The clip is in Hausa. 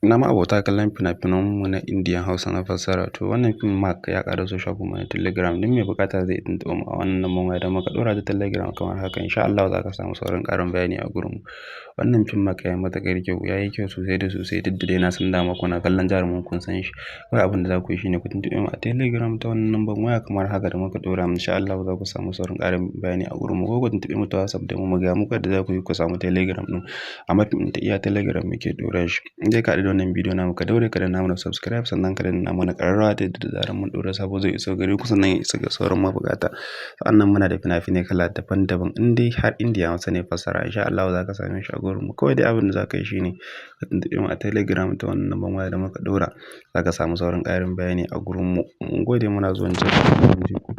Na ma'abota kallon fina-finanmu na Indiya Hausa na fassara. To wannan fim Mark ya ƙaraso shafinmu na Telegram. Duk mai buƙata zai tuntuɓe mu a wannan lambar waya da muka ɗora ta Telegram kamar haka. Insha Allah za ka samu saurin ƙarin bayani a gurinmu. Wannan fim Mark ya yi matuƙar kyau, ya yi kyau sosai da sosai. Duk da dai na san dama kuna kallon jarumin kun san shi. Kawai abin da za ku yi shine ku tuntuɓe mu a Telegram ta wannan lambar waya kamar haka da muka ɗora. Insha Allah za ku samu saurin ƙarin bayani a gurinmu. Ko ku tuntuɓe mu ta WhatsApp domin mu gaya muku yadda za ku yi ku samu Telegram ɗin. Amma fim ɗin ta iya Telegram muke ɗora shi. In dai ka haɗu da wannan bidiyo namu ka daure ka danna mana subscribe sannan ka danna mana ƙararrawa ta yadda da zarar mun ɗora sabo zai iso gare ku sannan ya isa ga sauran mabuƙata. Sa'annan muna da fina-finai kala daban-daban. In dai har Indiya Hausa ne fassara insha Allah za ka same shi a gurinmu. Kawai dai abin da za ka yi shine ka tuntuɓe mu a Telegram ta wannan lambar waya da muka ɗora. Za ka samu saurin ƙarin bayani a gurinmu. Mun gode muna zuwa jin ku.